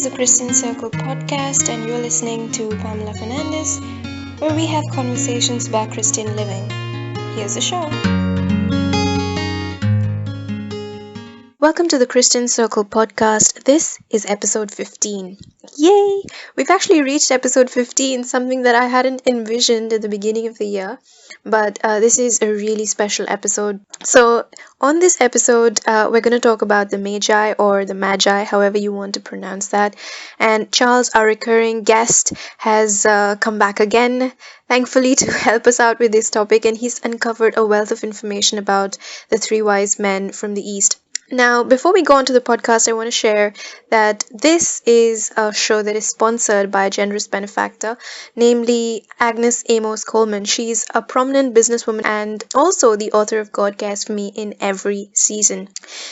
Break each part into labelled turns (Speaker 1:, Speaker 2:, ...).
Speaker 1: the Christian Circle podcast, and you're listening to Pamela Fernandez, where we have conversations about Christian living. Here's the show. Welcome to the Christian Circle podcast. This is episode 15. Yay! We've actually reached episode 15, something that I hadn't envisioned at the beginning of the year. But this is a really special episode. So on this episode, we're going to talk about the Magi or the Magi, however you want to pronounce that. And Charles, our recurring guest, has come back again, thankfully, to help us out with this topic. And he's uncovered a wealth of information about the three wise men from the East. Now, before we go on to the podcast, I want to share that this is a show that is sponsored by a generous benefactor, namely Agnes Amos Coleman. She's a prominent businesswoman and also the author of God Cares For Me in Every Season.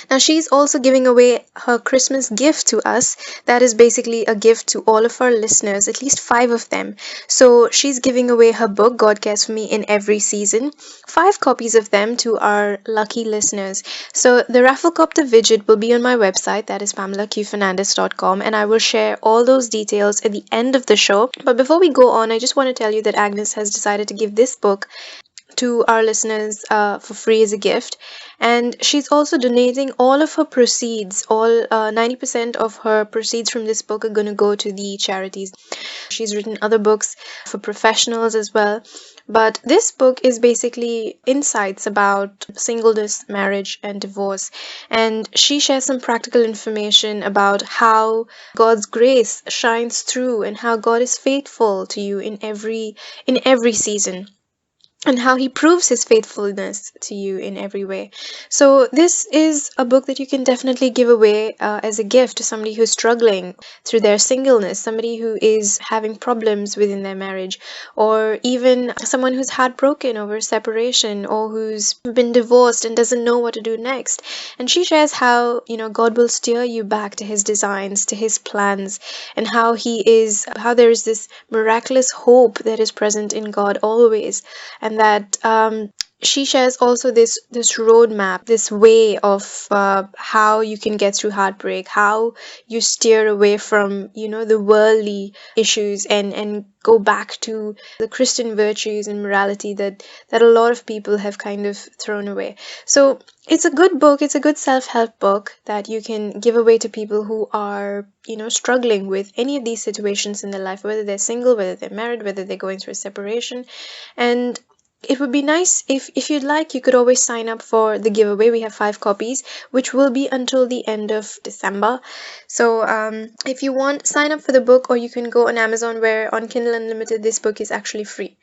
Speaker 1: Now, she's also giving away her Christmas gift to us. That is basically a gift to all of our listeners, at least 5 of them. So she's giving away her book, God Cares For Me in Every Season, 5 copies of them to our lucky listeners. So the raffle the widget will be on my website, that is PamelaQFernandez.com, and I will share all those details at the end of the show. But before we go on, I just want to tell you that Agnes has decided to give this book to our listeners for free as a gift, and she's also donating all of her proceeds. 90% of her proceeds from this book are going to go to the charities. She's written other books for professionals as well, but this book is basically insights about singleness, marriage, and divorce, and she shares some practical information about how God's grace shines through and how God is faithful to you in every season, and how he proves his faithfulness to you in every way. So this is a book that you can definitely give away as a gift to somebody who's struggling through their singleness, somebody who is having problems within their marriage, or even someone who's heartbroken over separation, or who's been divorced and doesn't know what to do next. And she shares how, God will steer you back to his designs, to his plans, and how there is this miraculous hope that is present in God always. And that she shares also this roadmap, this way of how you can get through heartbreak, how you steer away from, the worldly issues and go back to the Christian virtues and morality that a lot of people have kind of thrown away. So it's a good book. It's a good self-help book that you can give away to people who are, struggling with any of these situations in their life, whether they're single, whether they're married, whether they're going through a separation. And it would be nice if you'd like, you could always sign up for the giveaway. We have 5 copies, which will be until the end of December. So if you want, sign up for the book, or you can go on Amazon, where on Kindle Unlimited this book is actually free.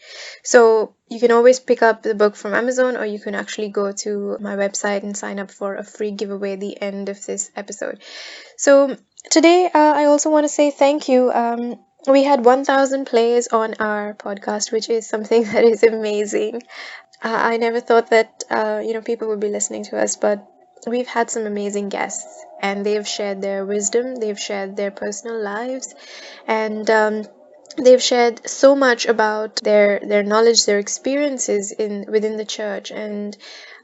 Speaker 1: So you can always pick up the book from Amazon, or you can actually go to my website and sign up for a free giveaway at the end of this episode. So today I also want to say thank you. We had 1,000 plays on our podcast, which is something that is amazing. I never thought that, people would be listening to us, but we've had some amazing guests, and they've shared their wisdom, they've shared their personal lives, and they've shared so much about their knowledge, their experiences within the church, and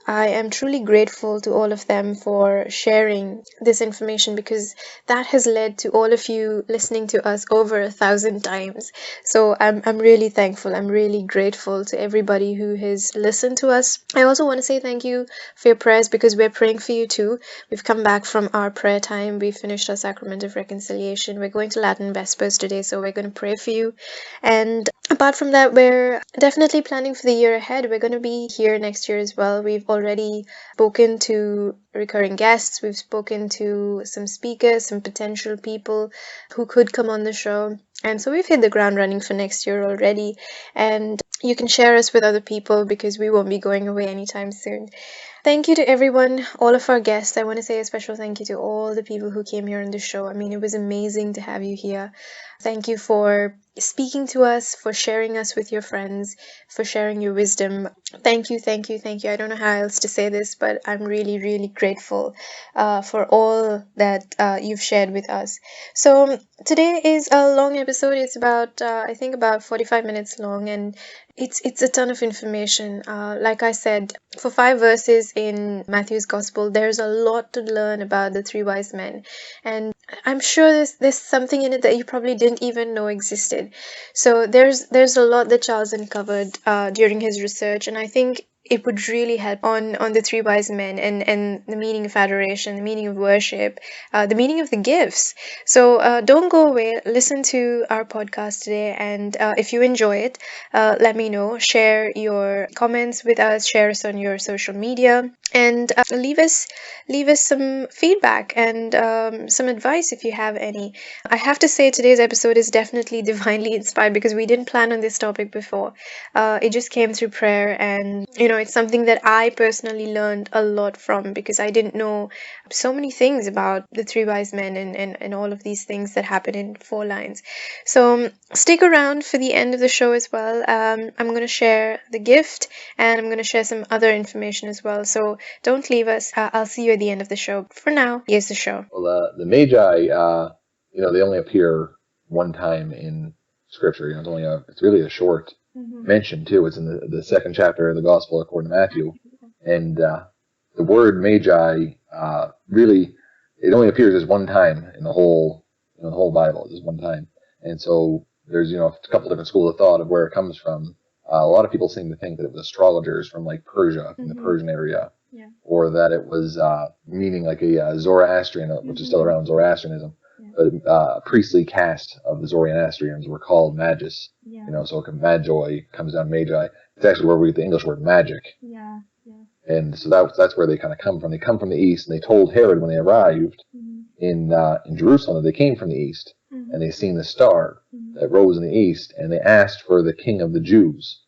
Speaker 1: I am truly grateful to all of them for sharing this information, because that has led to all of you listening to us over 1,000 times. So I'm really thankful. I'm really grateful to everybody who has listened to us. I also want to say thank you for your prayers, because we're praying for you too. We've come back from our prayer time. We finished our Sacrament of Reconciliation. We're going to Latin Vespers today, so we're going to pray for you. And apart from that, we're definitely planning for the year ahead. We're going to be here next year as well. We've already spoken to recurring guests. We've spoken to some speakers, some potential people who could come on the show. And so we've hit the ground running for next year already. And you can share us with other people, because we won't be going away anytime soon. Thank you to everyone, all of our guests. I want to say a special thank you to all the people who came here on the show. I mean, it was amazing to have you here. Thank you for speaking to us, for sharing us with your friends, for sharing your wisdom. Thank you, thank you, thank you. I don't know how else to say this, but I'm really, really grateful for all that you've shared with us. So today is a long episode. It's about, I think, about 45 minutes long, and it's a ton of information. Like I said, for 5 verses in Matthew's Gospel, there's a lot to learn about the three wise men, and I'm sure there's something in it that you probably didn't even know existed. So there's a lot that Charles uncovered during his research, and I think it would really help on the three wise men and the meaning of adoration, the meaning of worship, the meaning of the gifts. So don't go away. Listen to our podcast today, and if you enjoy it, let me know. Share your comments with us. Share us on your social media, and leave us some feedback and some advice if you have any. I have to say today's episode is definitely divinely inspired because we didn't plan on this topic before. It just came through prayer, and it's something that I personally learned a lot from because I didn't know so many things about the three wise men and all of these things that happen in 4 lines. So stick around for the end of the show as well. I'm going to share the gift, and I'm going to share some other information as well. So don't leave us. I'll see you at the end of the show. For now, here's the show.
Speaker 2: Well, the Magi, they only appear one time in Scripture. It's really a short mention too. It's in the second chapter of the Gospel according to Matthew, and the word Magi really it only appears as one time in the whole Bible, just one time. And so there's a couple different schools of thought of where it comes from. A lot of people seem to think that it was astrologers from like Persia, in the Persian area, or that it was meaning like a Zoroastrian, which is still around, Zoroastrianism. But a priestly caste of the Zoroastrians were called Magus. So Magi comes down Magi. It's actually where we get the English word magic. And so that's where they kind of come from. They come from the east, and they told Herod when they arrived in Jerusalem that they came from the east, and they seen the star that rose in the east, and they asked for the king of the Jews.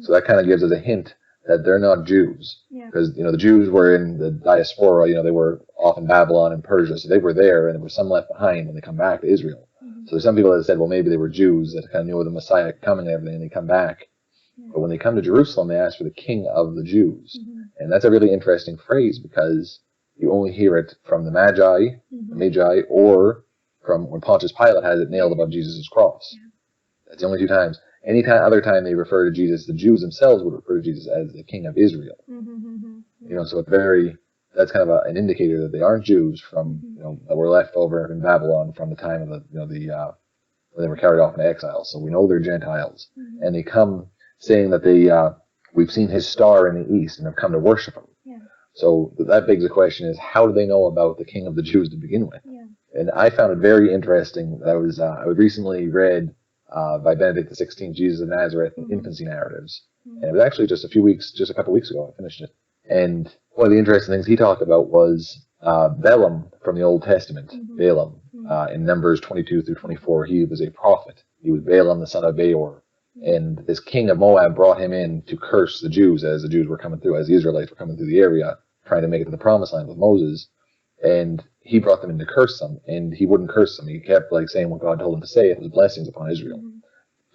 Speaker 2: So that kind of gives us a hint that they're not Jews, because the Jews were in the diaspora. They were off in Babylon and Persia, so they were there, and there were some left behind when they come back to Israel. So there's some people that said, well, maybe they were Jews that kind of knew of the Messiah coming and everything, and they come back. But when they come to Jerusalem, they ask for the king of the Jews. And that's a really interesting phrase because you only hear it from the Magi, or from when Pontius Pilate has it nailed above Jesus' cross. That's the only 2 times. Any other time they refer to Jesus, the Jews themselves would refer to Jesus as the King of Israel. So it's that's kind of an indicator that they aren't Jews from, that were left over in Babylon from the time of when they were carried off into exile. So we know they're Gentiles, and they come saying that we've seen his star in the east and have come to worship him. So that begs the question: is how do they know about the King of the Jews to begin with? And I found it very interesting. I recently read by Benedict XVI, Jesus of Nazareth, Infancy Narratives, and it was actually just a couple weeks ago. I finished it, and one of the interesting things he talked about was Balaam from the Old Testament. Balaam in Numbers 22 through 24, he was a prophet. He was Balaam the son of Beor. And this king of Moab brought him in to curse the Jews as the Jews were coming through, as the Israelites were coming through the area, trying to make it to the promised land with Moses. And he brought them in to curse them, and he wouldn't curse them. He kept saying what God told him to say. It was blessings upon Israel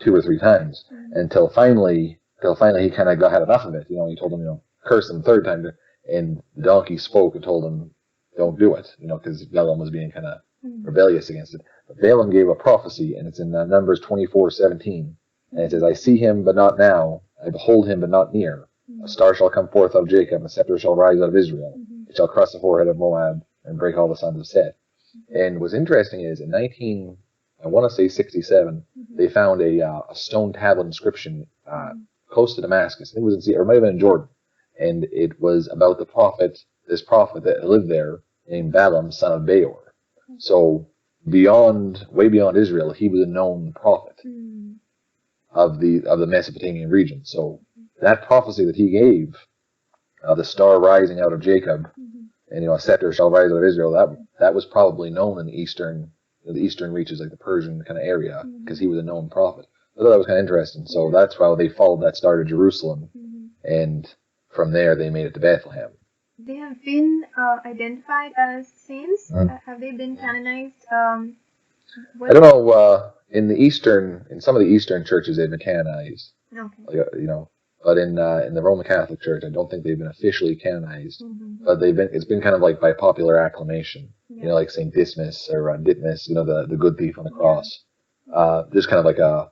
Speaker 2: 2 or 3 times, until finally he kind of had enough of it. He told them, curse them the 3rd time, and the donkey spoke and told him, don't do it, because Balaam was being kind of rebellious against it. But Balaam gave a prophecy, and it's in Numbers 24:17. And it says, I see him, but not now. I behold him, but not near. A star shall come forth out of Jacob, a scepter shall rise out of Israel. It shall crush the forehead of Moab and break all the sons of Seth. And what's interesting is, in 1967, they found a stone tablet inscription close to Damascus. I think it was or it might have been in Jordan. And it was about this prophet that lived there, named Balaam, son of Beor. So way beyond Israel, he was a known prophet of the Mesopotamian region. So that prophecy that he gave, the star rising out of Jacob, and a scepter shall rise out of Israel, that was probably known in the eastern reaches, like the Persian kind of area, because he was a known prophet. I thought that was kind of interesting. So that's why they followed that star to Jerusalem, and from there they made it to Bethlehem.
Speaker 1: They have been identified as saints. Have they been canonized?
Speaker 2: I don't know. In some of the Eastern churches, they've been canonized. Okay. But in the Roman Catholic Church, I don't think they've been officially canonized. But it's been kind of by popular acclamation. Like Saint Dismas or Ditmas, the good thief on the cross. just kind of like a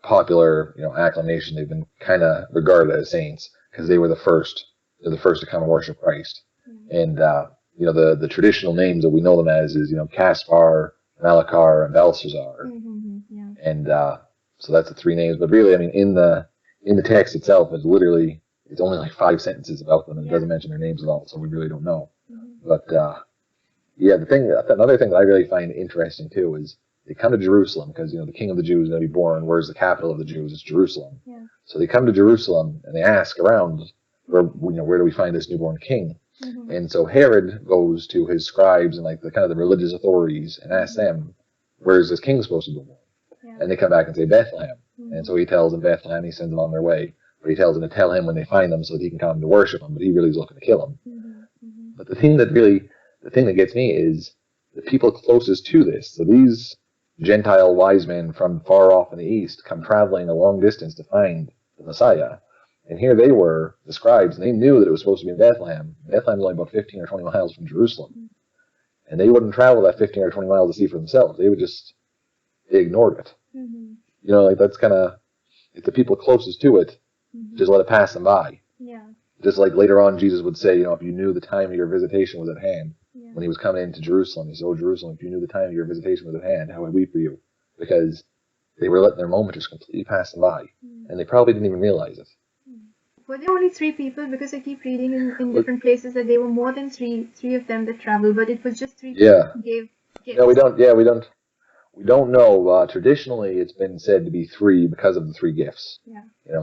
Speaker 2: popular, acclamation. They've been kind of regarded as saints because they were the first. They're the first to come and worship Christ. And the traditional names that we know them as is Caspar, Malachar, and Belshazzar. And so that's the three names. But really, I mean, in the text itself, it's only like 5 sentences about them, and it doesn't mention their names at all. So we really don't know. But another thing that I really find interesting too is they come to Jerusalem because the King of the Jews is going to be born. Where's the capital of the Jews? It's Jerusalem. So they come to Jerusalem and they ask around, where do we find this newborn king? And so Herod goes to his scribes and like the religious authorities and asks them, where's this king supposed to be born? And they come back and say Bethlehem. And so he tells them Bethlehem. He sends them on their way. But he tells them to tell him when they find them so that he can come to worship him. But he really is looking to kill him. But the thing that gets me is the people closest to this. So these Gentile wise men from far off in the east come traveling a long distance to find the Messiah. And here they were, the scribes, and they knew that it was supposed to be in Bethlehem. Bethlehem is only about 15 or 20 miles from Jerusalem. And they wouldn't travel that 15 or 20 miles to see for themselves. They ignored it. That's if the people closest to it, just let it pass them by. Just like later on, Jesus would say, if you knew the time of your visitation was at hand, when he was coming into Jerusalem, he said, oh, Jerusalem, if you knew the time of your visitation was at hand, how would I weep for you? Because they were letting their moment just completely pass them by. And they probably didn't even realize it.
Speaker 1: Were there only 3 people? Because I keep reading in different places that there were more than three of them that traveled, but it was just 3 people who gave gifts.
Speaker 2: No, we don't know. Traditionally, it's been said to be 3 because of the 3 gifts.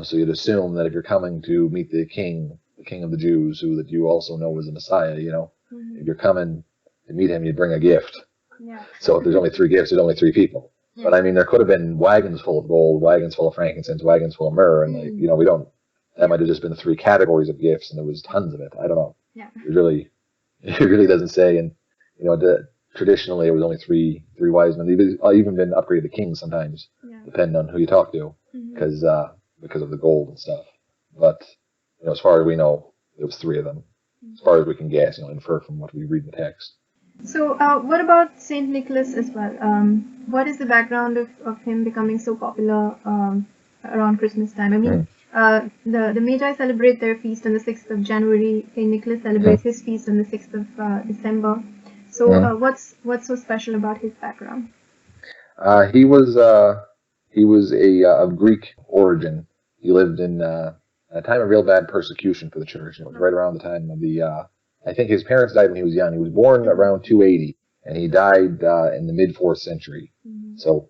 Speaker 2: So you'd assume that if you're coming to meet the king of the Jews, who that you also know is the Messiah, if you're coming to meet him, you'd bring a gift. So if there's only 3 gifts, there's only 3 people. But I mean, there could have been wagons full of gold, wagons full of frankincense, wagons full of myrrh, and we don't. That might have just been 3 categories of gifts, and there was tons of it. I don't know. It really doesn't say. And traditionally, it was only three wise men. They've even been upgraded to kings sometimes, depending on who you talk to, because of the gold and stuff. But as far as we know, it was 3 of them. As far as we can guess, infer from what we read in the text.
Speaker 1: So, what about Saint Nicholas as well? What is the background of him becoming so popular around Christmas time? I mean, the Magi celebrate their feast on the 6th of January. Saint Nicholas celebrates his feast on the 6th of December. So, what's so special about his background?
Speaker 2: He was of Greek origin. He lived in a time of real bad persecution for the church. It was right around the time of the. I think his parents died when he was young. He was born around 280, and he died in the mid 4th century. So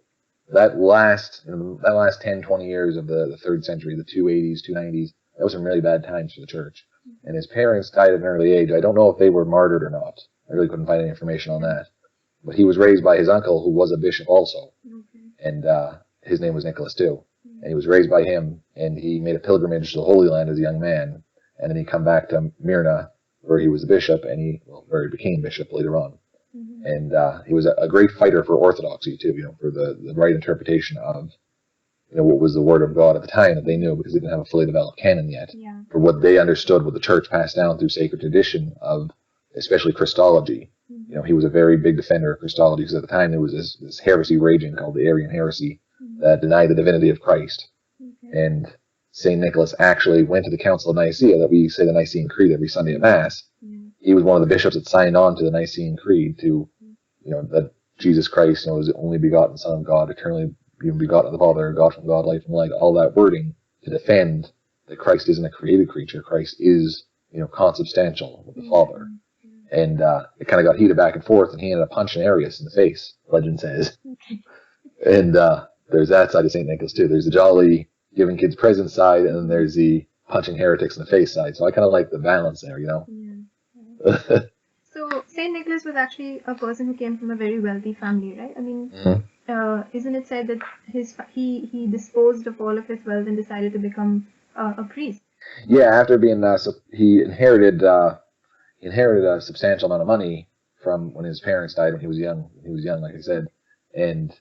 Speaker 2: that last 10, 20 years of the 3rd century, the 280s, 290s, that was some really bad times for the church. And his parents died at an early age. I don't know if they were martyred or not. I really couldn't find any information on that. But he was raised by his uncle, who was a bishop also. And his name was Nicholas too. And he was raised by him, and he made a pilgrimage to the Holy Land as a young man. And then he come back to Myrna, where he was a bishop, and where he became bishop later on. And he was a great fighter for orthodoxy too, for the right interpretation of what was the word of God at the time that they knew, because they didn't have a fully developed canon yet. For what they understood, what the church passed down through sacred tradition of, especially Christology. He was a very big defender of Christology, because at the time there was this heresy raging called the Arian heresy that denied the divinity of Christ. And St. Nicholas actually went to the Council of Nicaea, that we say the Nicene Creed every Sunday at Mass. He was one of the bishops that signed on to the Nicene Creed to, that Jesus Christ, was the only begotten Son of God, eternally begotten of the Father, God from God, light from light, all that wording to defend that Christ isn't a created creature. Christ is, consubstantial with the Father. And it kind of got heated back and forth, and he ended up punching Arius in the face, legend says. And there's that side of St. Nicholas too. There's the jolly giving kids presents side, and then there's the punching heretics in the face side. So I kind of like the balance there,
Speaker 1: So St. Nicholas was actually a person who came from a very wealthy family, right? I mean, isn't it said that he disposed of all of his wealth and decided to become a priest?
Speaker 2: Yeah, after being he inherited a substantial amount of money from when his parents died when he was young. Like I said, and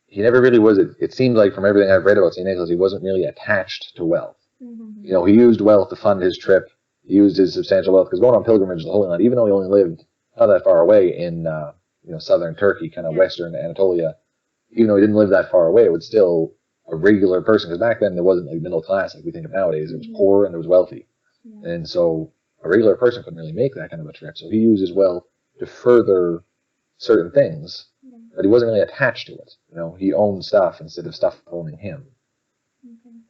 Speaker 2: he never really was. It seemed like from everything I've read about St. Nicholas, he wasn't really attached to wealth. He used wealth to fund his trip. He used his substantial wealth because going on pilgrimage to the Holy Land, even though he only lived not that far away in southern Turkey, kind of western Anatolia, even though he didn't live that far away, it was still a regular person, because back then there wasn't like middle class like we think of nowadays. It was poor and there was wealthy. Yeah. And so a regular person couldn't really make that kind of a trip. So he used his wealth to further certain things, but he wasn't really attached to it. He owned stuff instead of stuff owning him.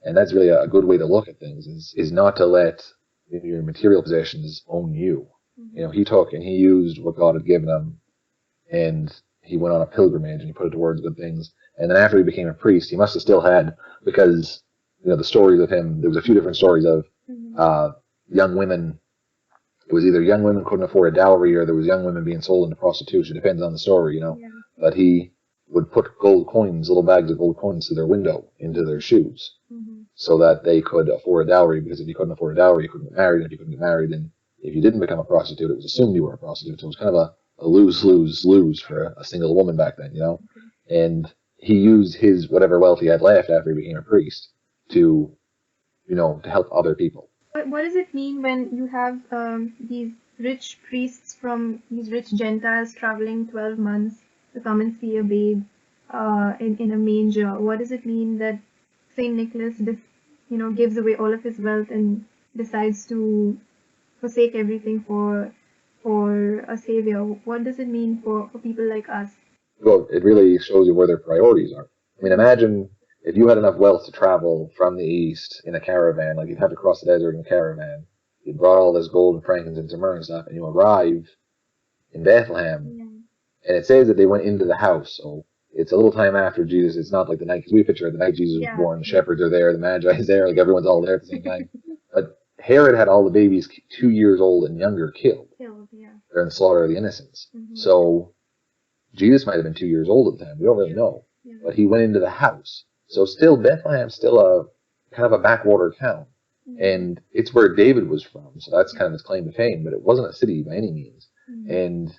Speaker 2: And that's really a good way to look at things, is not to let your material possessions own you. He took and he used what God had given him, and he went on a pilgrimage and he put it towards good things. And then after he became a priest, he must have still had, because the stories of him, there was a few different stories of young women. It was either young women couldn't afford a dowry, or there was young women being sold into prostitution. It depends on the story, Yeah. But he would put gold coins, little bags of gold coins, through their window into their shoes, so that they could afford a dowry. Because if you couldn't afford a dowry, you couldn't get married. And if you couldn't get married, then if you didn't become a prostitute, it was assumed you were a prostitute. So it was kind of a lose-lose-lose for a single woman back then, And he used his whatever wealth he had left after he became a priest to help other people.
Speaker 1: What does it mean when you have these rich priests from these rich Gentiles traveling 12 months to come and see a babe in a manger? What does it mean that Saint Nicholas gives away all of his wealth and decides to forsake everything for a savior? What does it mean for people like us?
Speaker 2: Well, it really shows you where their priorities are. I mean, imagine if you had enough wealth to travel from the east in a caravan, like you'd have to cross the desert in a caravan. You brought all this gold and frankincense and myrrh and stuff, and you arrive in Bethlehem, and it says that they went into the house. So it's a little time after Jesus. It's not like the night, because we picture the night Jesus was born. The shepherds are there, the Magi is there, like everyone's all there at the same time. But Herod had all the babies 2 years old and younger killed. During the slaughter of the innocents. So Jesus might have been 2 years old at the time. We don't really know. But he went into the house. So still, Bethlehem's still a kind of a backwater town. And it's where David was from. So that's kind of his claim to fame. But it wasn't a city by any means. And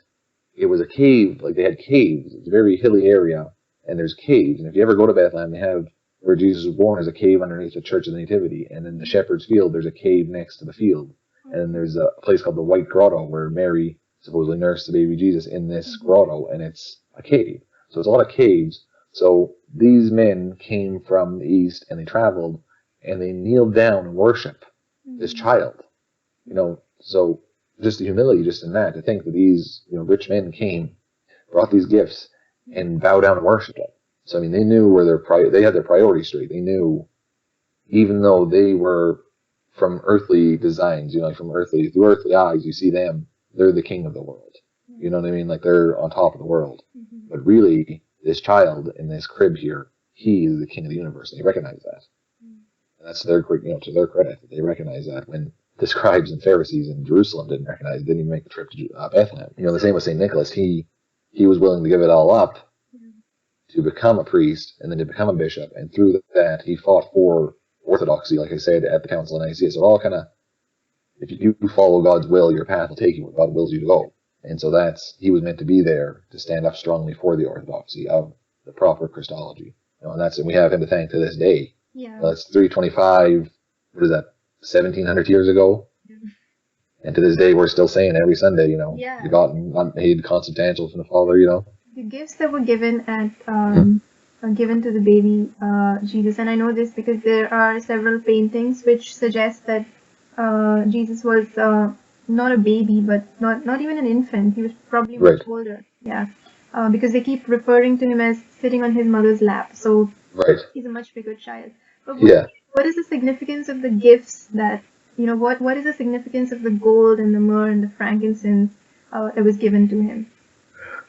Speaker 2: it was a cave. Like they had caves. It's a very hilly area. And there's caves. And if you ever go to Bethlehem, they have where Jesus was born is a cave underneath the Church of the Nativity. And in the Shepherd's Field, there's a cave next to the field. And then there's a place called the White Grotto where Mary supposedly nursed the baby Jesus in this grotto, and it's a cave. So it's a lot of caves. So these men came from the east, and they traveled, and they kneeled down and worship this child. So just the humility just in that, to think that these rich men came, brought these gifts, and bowed down and worshiped him. So I mean, they knew where they had their priorities straight. They knew, even though they were from earthly designs, through earthly eyes, you see them, they're the king of the world. You know what I mean? Like they're on top of the world. But really, this child in this crib here, he is the king of the universe. And they recognize that. And that's their, to their credit, that they recognize that, when the scribes and Pharisees in Jerusalem didn't even make the trip to Bethlehem. The same with St. Nicholas. He was willing to give it all up to become a priest and then to become a bishop. And through that, he fought for orthodoxy, like I said, at the Council of Nicaea. So it all kind of, if you follow God's will, your path will take you where God wills you to go. And so he was meant to be there to stand up strongly for the orthodoxy of the proper Christology. And we have him to thank to this day. That's 325, what is that, 1700 years ago? And to this day, we're still saying every Sunday, begotten, made consubstantial from the Father,
Speaker 1: The gifts that were given given to the baby Jesus, and I know this because there are several paintings which suggest that Jesus was not a baby, but not even an infant. He was probably much older. Because they keep referring to him as sitting on his mother's lap. So he's a much bigger child. But what is the significance of the gifts that, what is the significance of the gold and the myrrh and the frankincense that was given to him?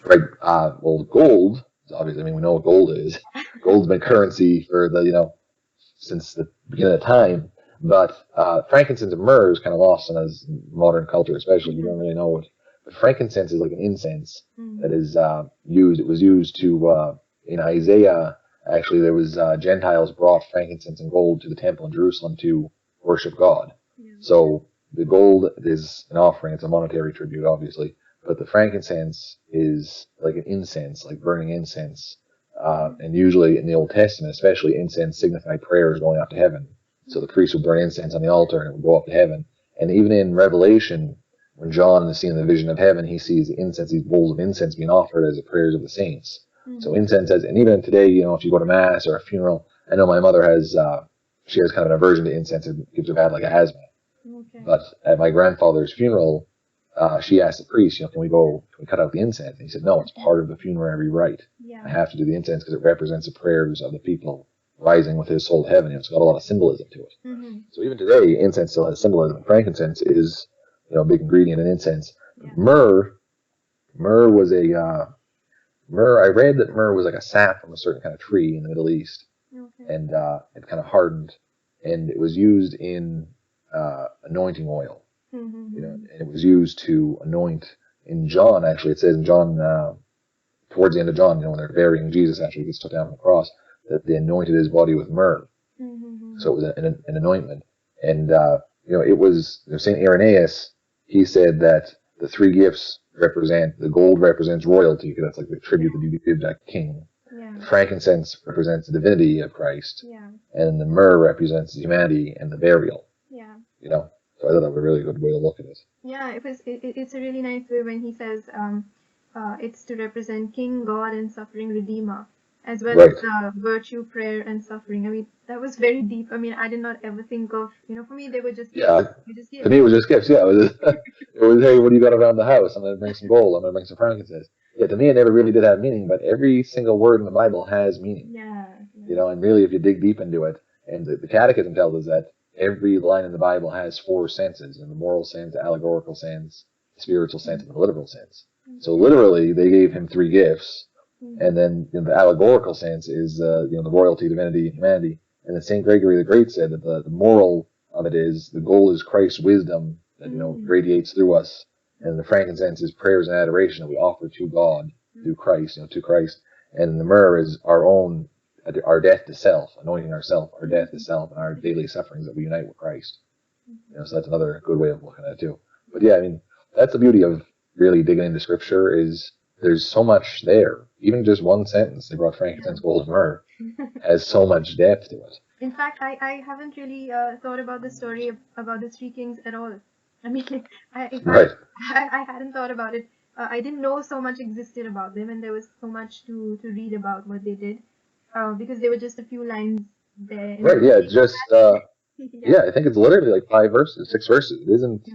Speaker 2: Right. Well, gold, obviously, we know what gold is. Gold's been currency for since the beginning of time. But frankincense and myrrh is kind of lost in as modern culture, especially. You don't really know it. But frankincense is like an incense that is used. It was used to, in Isaiah, actually, there was Gentiles brought frankincense and gold to the temple in Jerusalem to worship God. So the gold is an offering. It's a monetary tribute, obviously. But the frankincense is like an incense, like burning incense. And usually in the Old Testament, especially, incense signified prayers going up to heaven. So the priest would burn incense on the altar and it would go up to heaven. And even in Revelation, when John is seeing the vision of heaven, he sees the incense, these bowls of incense being offered as the prayers of the saints. So incense has, and even today, if you go to mass or a funeral, I know my mother has, she has kind of an aversion to incense. It gives her bad like asthma.
Speaker 1: Okay.
Speaker 2: But at my grandfather's funeral, she asked the priest, can we cut out the incense? And he said, no, it's part of the funerary rite.
Speaker 1: Yeah.
Speaker 2: I have to do the incense because it represents the prayers of the people rising with his soul to heaven. It's got a lot of symbolism to it.
Speaker 1: Mm-hmm.
Speaker 2: So even today, incense still has symbolism. Frankincense is, a big ingredient in incense.
Speaker 1: Yeah.
Speaker 2: Myrrh was I read that myrrh was like a sap from a certain kind of tree in the Middle East.
Speaker 1: Okay.
Speaker 2: And it kind of hardened, and it was used in anointing oil.
Speaker 1: Mm-hmm.
Speaker 2: And it was used to anoint. In John, actually, it says in John, towards the end of John, when they're burying Jesus after he gets took down from the cross, that they anointed his body with myrrh.
Speaker 1: Mm-hmm.
Speaker 2: So it was an anointment. And, it was, St. Irenaeus, he said that the three gifts the gold represents royalty, because that's like the tribute that you give to that king.
Speaker 1: Yeah.
Speaker 2: The frankincense represents the divinity of Christ.
Speaker 1: Yeah.
Speaker 2: And the myrrh represents humanity and the burial.
Speaker 1: Yeah.
Speaker 2: So I thought that was a really good way to look at it.
Speaker 1: Yeah, it's a really nice way when he says it's to represent King, God, and suffering Redeemer, as well as virtue, prayer, and suffering. I mean, that was very deep. I mean, I did not ever think of, for me, they were just gifts.
Speaker 2: To me, it was just gifts. Yeah, it was, hey, what do you got around the house? I'm going to bring some gold. I'm going to bring some frankincense. Yeah, to me, it never really did have meaning, but every single word in the Bible has meaning.
Speaker 1: Yeah.
Speaker 2: And really, if you dig deep into it, and the Catechism tells us that every line in the Bible has four senses: in the moral sense, the allegorical sense, the spiritual sense, and the literal sense. So literally, they gave him three gifts, and then the allegorical sense is the royalty, divinity, and humanity. And then Saint Gregory the Great said that the moral of it is the goal is Christ's wisdom that radiates through us, and the frankincense is prayers and adoration that we offer to God through Christ, to Christ, and the myrrh is our death to self, anointing ourselves, our death to self, and our daily sufferings that we unite with Christ. So that's another good way of looking at it too. But yeah, I mean, that's the beauty of really digging into Scripture, is there's so much there. Even just one sentence, they brought frankincense, gold, and myrrh, has so much depth to it.
Speaker 1: In fact, I haven't really thought about the story about the three kings at all. I mean, I hadn't thought about it. I didn't know so much existed about them, and there was so much to read about what they did. Because there were just a few lines there.
Speaker 2: Right, yeah, just, I think it's literally like 6 verses. It isn't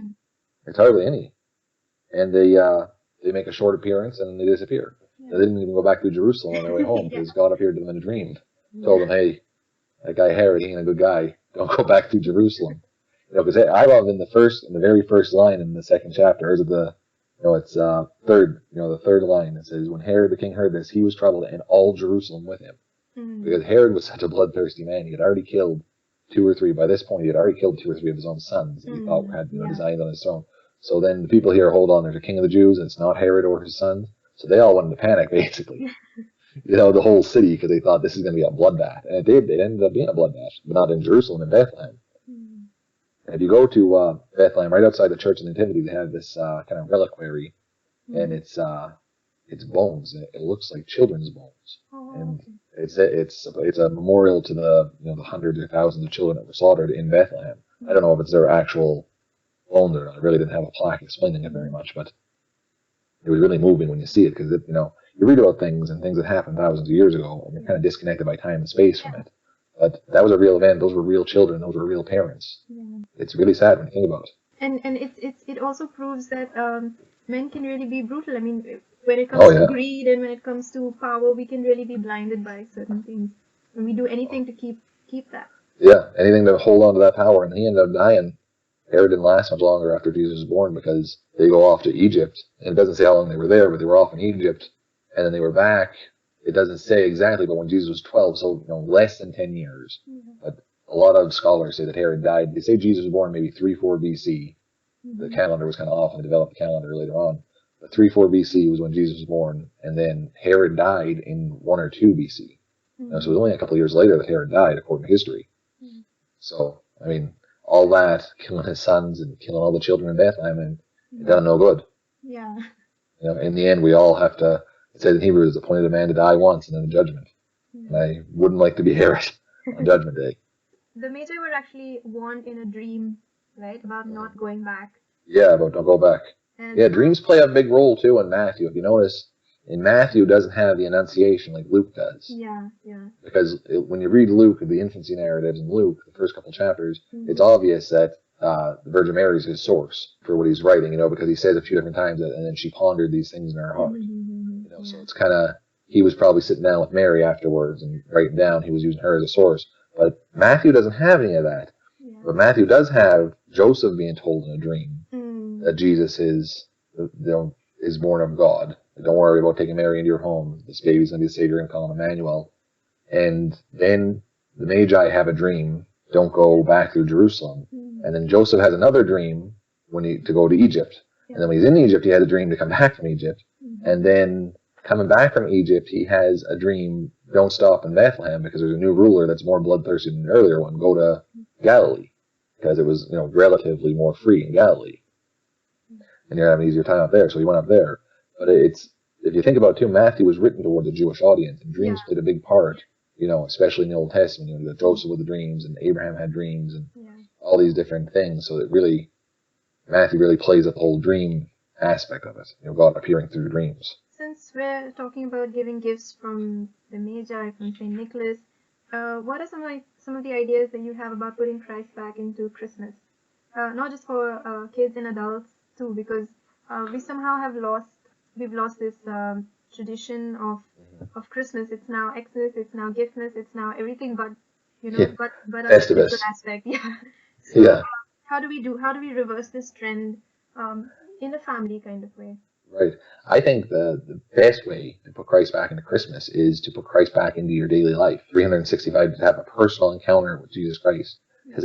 Speaker 2: entirely any. And they make a short appearance and they disappear. Yeah. They didn't even go back to Jerusalem on their way home, because God appeared to them in a dream. Told them, hey, that guy Herod, he ain't a good guy. Don't go back to Jerusalem. Because I love in the very first line in the second chapter, is it it's third, the third line. It says, when Herod the king heard this, he was troubled, and all Jerusalem with him. Because Herod was such a bloodthirsty man. He had already killed 2 or 3. By this point, he had already killed 2 or 3 of his own sons that he thought had designs on his throne. So then the people here hold on, there's a king of the Jews, and it's not Herod or his sons. So they all went into panic, basically. The whole city, because they thought this is going to be a bloodbath. And it did. It ended up being a bloodbath, but not in Jerusalem, in Bethlehem. And if you go to Bethlehem, right outside the Church of the Nativity, they have this kind of reliquary, and it's bones. It looks like children's bones. And it's a memorial to the hundreds or thousands of children that were slaughtered in Bethlehem. I don't know if it's their actual bones or not. I really didn't have a plaque explaining it very much, but it was really moving when you see it, because you read about things that happened thousands of years ago, and you're kind of disconnected by time and space from it. But that was a real event. Those were real children. Those were real parents. Yeah. It's really sad when you think about it.
Speaker 1: And it also proves that men can really be brutal. I mean, when it comes to greed and when it comes to power, we can really be blinded by certain things, and we do anything to keep that.
Speaker 2: Yeah, anything to hold on to that power. And he ended up dying. Herod didn't last much longer after Jesus was born, because they go off to Egypt. And it doesn't say how long they were there, but they were off in Egypt, and then they were back. It doesn't say exactly, but when Jesus was 12, so less than 10 years. Mm-hmm. But a lot of scholars say that Herod died. They say Jesus was born maybe 3-4 BC. Mm-hmm. The calendar was kind of off, and they developed the calendar later on. But 3-4 BC was when Jesus was born, and then Herod died in 1 or 2 BC. Mm-hmm. So it was only a couple of years later that Herod died, according to history. Mm-hmm. So, I mean, all that, killing his sons and killing all the children in Bethlehem, and it done no good.
Speaker 1: Yeah.
Speaker 2: In the end, we all have to, it says in Hebrew, it's appointed a man to die once and then the judgment. And I wouldn't like to be Herod on Judgment Day.
Speaker 1: The Magi were actually warned in a dream, right, about not going back.
Speaker 2: Yeah, about don't go back. And dreams play a big role too in Matthew. If you notice, And Matthew doesn't have the Annunciation like Luke does.
Speaker 1: Yeah, yeah.
Speaker 2: Because when you read Luke, the infancy narratives in Luke, the first couple chapters, it's obvious that the Virgin Mary is his source for what he's writing, because he says a few different times that, and then she pondered these things in her heart. So it's kind of, he was probably sitting down with Mary afterwards and writing down, he was using her as a source. But Matthew doesn't have any of that. Yeah. But Matthew does have Joseph being told in a dream that Jesus is born of God. Don't worry about taking Mary into your home. This baby's going to be the Savior, and call him Emmanuel. And then the Magi have a dream. Don't go back through Jerusalem. And then Joseph has another dream to go to Egypt. And then when he's in Egypt, he had a dream to come back from Egypt. And then coming back from Egypt, he has a dream, don't stop in Bethlehem because there's a new ruler that's more bloodthirsty than the earlier one. Go to Galilee because it was relatively more free in Galilee. And you're having an easier time up there, so he went up there. But if you think about it too, Matthew was written towards a Jewish audience, and dreams played a big part, especially in the Old Testament. You got Joseph with the dreams, and Abraham had dreams, and all these different things. So that really, Matthew really plays up the whole dream aspect of it. God appearing through dreams.
Speaker 1: Since we're talking about giving gifts from the Magi, from St. Nicholas, what are some of the ideas that you have about putting Christ back into Christmas? Not just for kids and adults too, because we somehow we've lost this tradition of Christmas. It's now Xmas, it's now Giftmas, it's now everything but but a spiritual aspect. Yeah. So how do we reverse this trend in a family kind of way?
Speaker 2: Right. I think the best way to put Christ back into Christmas is to put Christ back into your daily life. 365 to have a personal encounter with Jesus Christ, because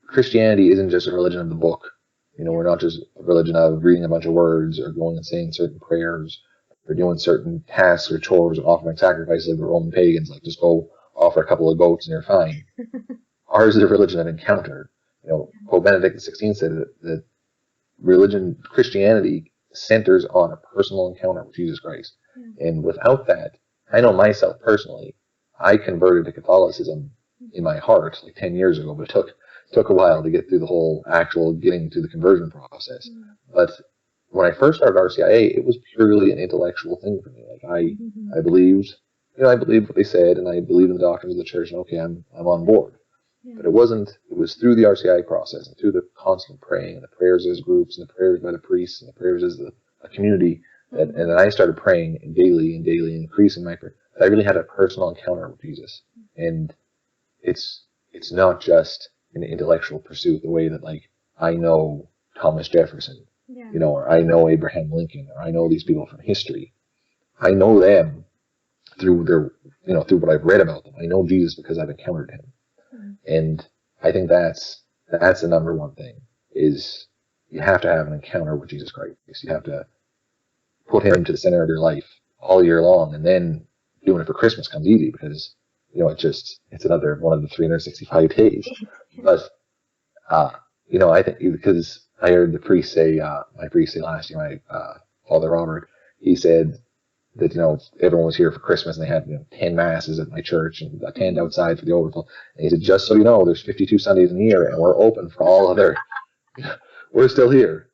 Speaker 2: Christianity isn't just a religion of the book. We're not just a religion of reading a bunch of words or going and saying certain prayers or doing certain tasks or chores or offering sacrifices like the Roman pagans, like just go offer a couple of goats and you're fine. Ours is a religion of encounter. Pope Benedict XVI said that Christianity centers on a personal encounter with Jesus Christ. And without that, I know myself personally, I converted to Catholicism in my heart like 10 years ago, but it took a while to get through the whole actual getting to the conversion process. But when I first started RCIA, it was purely an intellectual thing for me. Like I believed, I believed what they said, and I believed in the doctrines of the church, and okay, I'm on board. But it was through the RCIA process and through the constant praying and the prayers as groups and the prayers by the priests and the prayers as a community and then I started praying daily and increasing my prayer. I really had a personal encounter with Jesus. And it's not just an intellectual pursuit the way that I know Thomas Jefferson, or I know Abraham Lincoln, or I know these people from history. I know them through through what I've read about them. I know Jesus because I've encountered him. And I think that's the number one thing is you have to have an encounter with Jesus Christ. You have to put him into the center of your life all year long, and then doing it for Christmas comes easy because it's another one of the 365 days. But I think because I heard the priest say, my priest say last year, my Father Robert, he said that everyone was here for Christmas and they had 10 masses at my church and a tent outside for the overflow. And he said, just so you know, there's 52 Sundays in a year and we're open for all other. We're still here,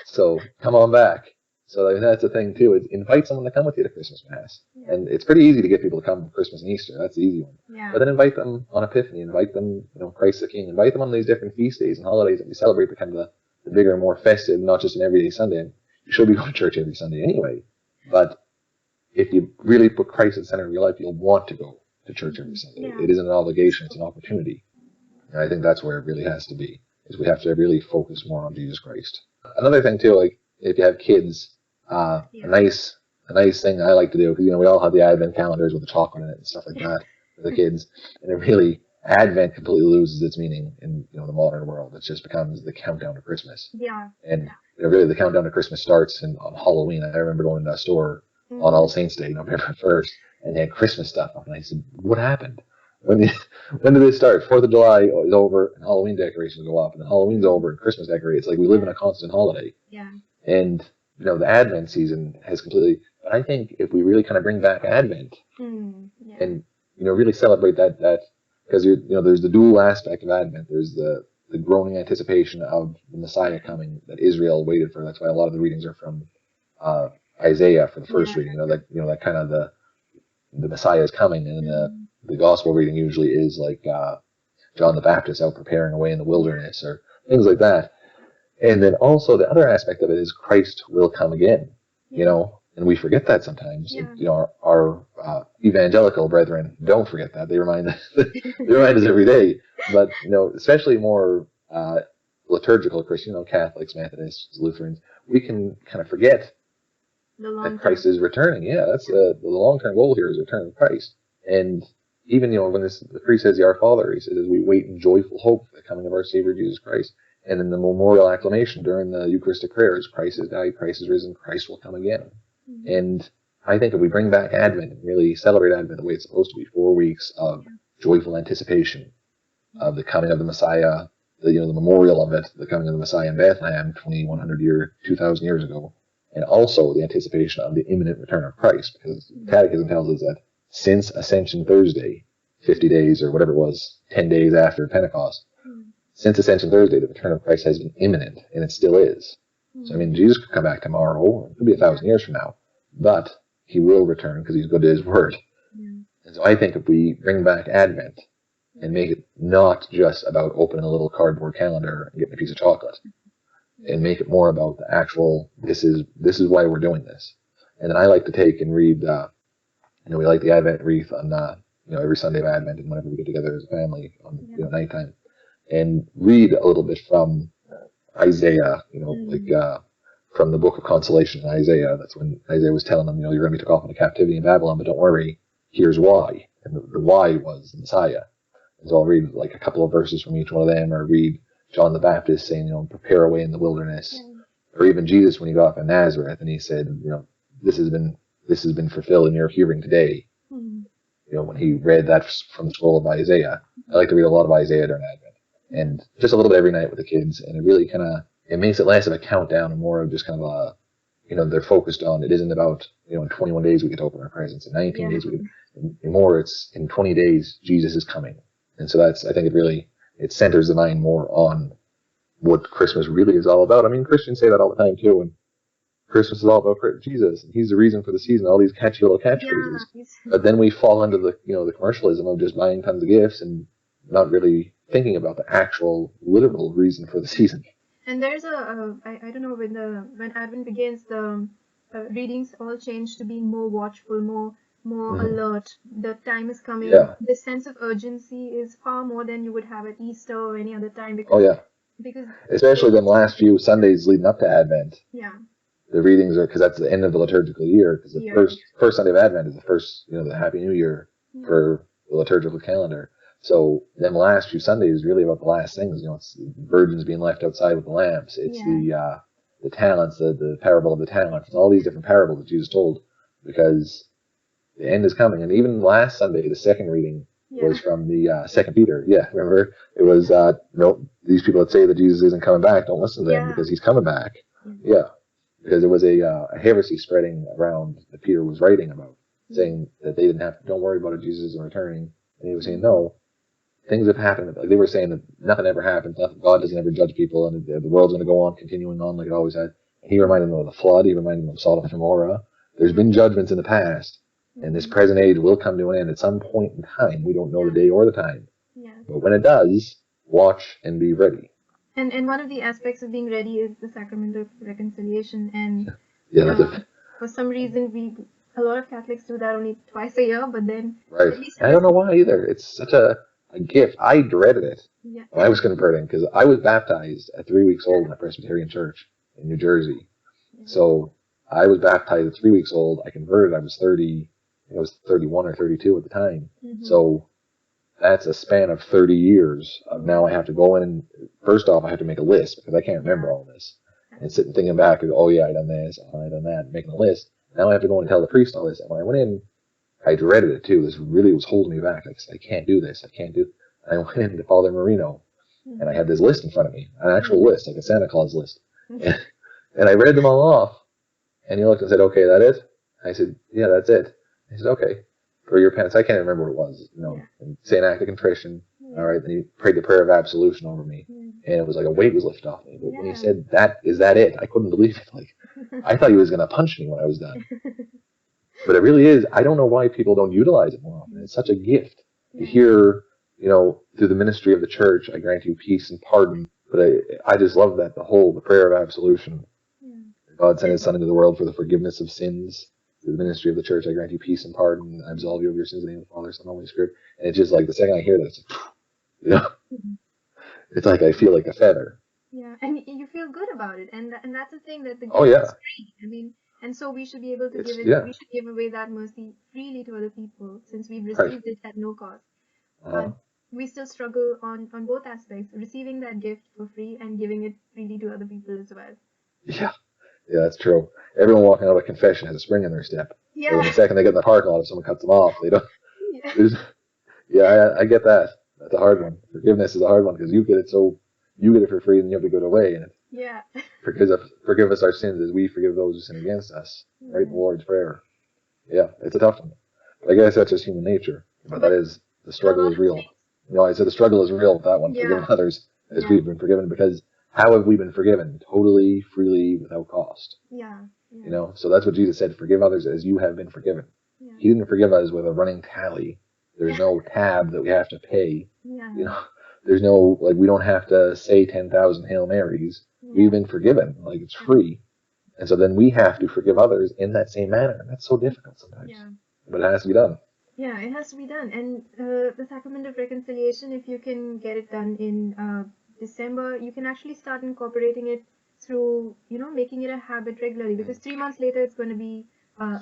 Speaker 2: so come on back. So that's the thing too. Is invite someone to come with you to Christmas Mass, and it's pretty easy to get people to come for Christmas and Easter. That's the easy one. Yeah. But then invite them on Epiphany, invite them, Christ the King, invite them on these different feast days and holidays that we celebrate, the kind of the bigger, more festive, not just an everyday Sunday. You should be going to church every Sunday anyway, but if you really put Christ at the center of your life, you'll want to go to church every Sunday. Yeah. It isn't an obligation; it's an opportunity, and I think that's where it really has to be. Is we have to really focus more on Jesus Christ. Another thing too, if you have kids. A nice thing I like to do, because we all have the Advent calendars with the chocolate in it and stuff like that for the kids, and it really Advent completely loses its meaning in the modern world. It just becomes the countdown to Christmas. Yeah. And really the countdown to Christmas starts on Halloween. I remember going to a store on All Saints Day, November 1st, and they had Christmas stuff up, and I said, "What happened? When did it start? 4th of July is over, and Halloween decorations go up, and then Halloween's over, and Christmas decorations. It's like we live in a constant holiday." Yeah. And the Advent season has completely. But I think if we really kind of bring back Advent and really celebrate that because there's the dual aspect of Advent. There's the groaning anticipation of the Messiah coming that Israel waited for. That's why a lot of the readings are from Isaiah for the first reading. That kind of the Messiah is coming, and the gospel reading usually is like John the Baptist out preparing a way in the wilderness or things like that. And then also the other aspect of it is Christ will come again, and we forget that sometimes. Our evangelical brethren don't forget that. They remind us every day. But especially more liturgical Christian, Catholics, Methodists, Lutherans, we can kind of forget that Christ is returning. Yeah, that's the long-term goal here is the return of Christ. And even when the priest says the Our Father, he says, as we wait in joyful hope for the coming of our Savior Jesus Christ. And in the memorial acclamation during the Eucharistic prayers, Christ has died, Christ has risen, Christ will come again. Mm-hmm. And I think if we bring back Advent and really celebrate Advent the way it's supposed to be, 4 weeks of joyful anticipation of the coming of the Messiah, the memorial of it, the coming of the Messiah in Bethlehem 2,000 years ago, and also the anticipation of the imminent return of Christ, because the Catechism tells us that since Ascension Thursday, 50 days or whatever it was, 10 days after Pentecost, since Ascension Thursday, the return of Christ has been imminent, and it still is. So, Jesus could come back tomorrow, it could be 1,000 years from now, but he will return because he's good to his word. And so I think if we bring back Advent and make it not just about opening a little cardboard calendar and getting a piece of chocolate, and make it more about the actual, this is why we're doing this. And then I like to take and read, we light the Advent wreath on, every Sunday of Advent and whenever we get together as a family on, nighttime, and read a little bit from Isaiah, from the book of consolation in Isaiah. That's when Isaiah was telling them, you're going to be took off into captivity in Babylon, but don't worry, here's why. And the why was the Messiah. And so I'll read like a couple of verses from each one of them, or read John the Baptist saying, prepare a way in the wilderness. Or even Jesus when he got off in Nazareth and he said, this has been fulfilled in your hearing today. When he read that from the scroll of Isaiah. I like to read a lot of Isaiah during Advent. And just a little bit every night with the kids, and it really it makes it less of a countdown and more of just kind of they're focused on, it isn't about, in 21 days we get to open our presents, in 19 days more it's in 20 days Jesus is coming. And so I think it centers the mind more on what Christmas really is all about. Christians say that all the time too, and Christmas is all about Jesus, and he's the reason for the season, all these catchy little catchphrases. But then we fall into the commercialism of just buying tons of gifts and not really thinking about the actual literal reason for the season.
Speaker 1: And there's I don't know, when Advent begins, the readings all change to being more watchful, more alert. The time is coming.
Speaker 2: Yeah.
Speaker 1: The sense of urgency is far more than you would have at Easter or any other time. Because
Speaker 2: especially them last few Sundays leading up to Advent.
Speaker 1: Yeah.
Speaker 2: The readings are, because that's the end of the liturgical year, because the first Sunday of Advent is the first, the Happy New Year for the liturgical calendar. So them last few Sundays is really about the last things. It's virgins being left outside with the lamps. It's the talents, the parable of the talents, and all these different parables that Jesus told, because the end is coming. And even last Sunday, the second reading was from the 2 Peter. Yeah, remember? It was, these people that say that Jesus isn't coming back, don't listen to them because he's coming back. Yeah, because there was a heresy spreading around that Peter was writing about, saying that they don't worry about it, Jesus isn't returning. And he was saying, no. Things have happened. Like they were saying that nothing ever happens. God doesn't ever judge people, and the world's going to go on, continuing on like it always had. He reminded them of the flood. He reminded them of Sodom and Gomorrah. There's been judgments in the past, and this present age will come to an end at some point in time. We don't know the day or the time. Yeah. But when it does, watch and be ready.
Speaker 1: And one of the aspects of being ready is the Sacrament of Reconciliation. And for some reason, a lot of Catholics do that only twice a year, but then...
Speaker 2: Right. I don't know why either. It's such a gift. I dreaded it when I was converting, because I was baptized at 3 weeks old in a Presbyterian church in New Jersey. So I was baptized at 3 weeks old. I converted. I was 30. I was 31 or 32 at the time. So that's a span of 30 years of now I have to go in and, first off, I have to make a list because I can't remember all this. And sitting thinking back, oh yeah, I done this, I done that, making a list. Now I have to go and tell the priest all this. And when I went in, I dreaded it too. This really was holding me back. I can't do this. I can't do. And I went into Father Marino, and I had this list in front of me, an actual list, like a Santa Claus list. And I read them all off. And he looked and said, "Okay, that it?" I said, "Yeah, that's it." He said, "Okay, for your penance." I can't remember what it was. And say an act of contrition, All right, then he prayed the prayer of absolution over me, and it was like a weight was lifted off me. But when he said, is that it? I couldn't believe it. Like, I thought he was going to punch me when I was done. But it really is. I don't know why people don't utilize it more often. It's such a gift to hear, through the ministry of the church, I grant you peace and pardon. But I just love that, the prayer of absolution. God sent his Son into the world for the forgiveness of sins. Through the ministry of the church, I grant you peace and pardon. I absolve you of your sins in the name of the Father, Son, and Holy Spirit. And it's just like the second I hear that, it's it's like I feel like a feather.
Speaker 1: Yeah, and you feel good about it, and that's the thing, that the gift is free. I mean, and so we should be able to give it. We should give away that mercy freely to other people, since we've received it at no cost. But we still struggle on both aspects, receiving that gift for free and giving it freely to other people as well.
Speaker 2: Yeah, that's true. Everyone walking out of confession has a spring in their step.
Speaker 1: Yeah.
Speaker 2: And the second they get in the parking lot, if someone cuts them off, they don't. I get that. That's a hard one. Forgiveness is a hard one, because you get it for free, and you have to give it away. And forgive us our sins as we forgive those who sin against us. Right, the Lord's Prayer. Yeah, it's a tough one. But I guess that's just human nature. But that is, the struggle is real. I said the struggle is real with that one, forgiving others as we've been forgiven, because how have we been forgiven? Totally, freely, without cost. So that's what Jesus said, forgive others as you have been forgiven. He didn't forgive us with a running tally. There's no tab that we have to pay. There's no, we don't have to say 10,000 Hail Marys. We've been forgiven. It's free. And so then we have to forgive others in that same manner. And that's so difficult sometimes. But it has to be done.
Speaker 1: Yeah, it has to be done. And the Sacrament of Reconciliation, if you can get it done in December, you can actually start incorporating it through, making it a habit regularly. Because 3 months later, it's going to be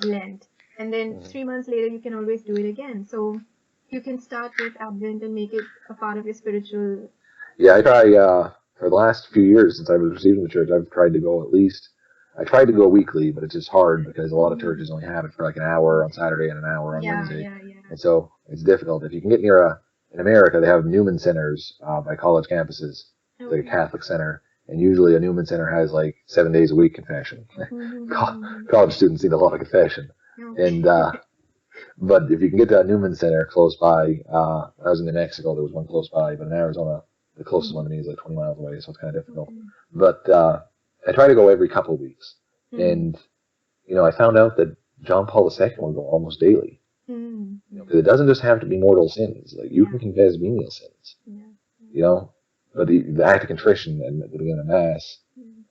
Speaker 1: Lent. And then 3 months later, you can always do it again. So you can start with Advent and make it a part of your spiritual.
Speaker 2: Yeah, I try, for the last few years since I was received in the church, I've tried to go I tried to go weekly, but it's just hard because a lot of churches only have it for an hour on Saturday and an hour on Wednesday. And so it's difficult. If you can get near in America, they have Newman centers by college campuses. It's like a Catholic center. And usually a Newman center has 7 days a week confession. College students need a lot of confession. And, but if you can get to a Newman center close by, I was in New Mexico, there was one close by, but in Arizona, the closest one to me is 20 miles away, so it's kind of difficult. But I try to go every couple of weeks. And, I found out that John Paul II would go almost daily. Because it doesn't just have to be mortal sins. You can confess venial sins. But the act of contrition and at the beginning of Mass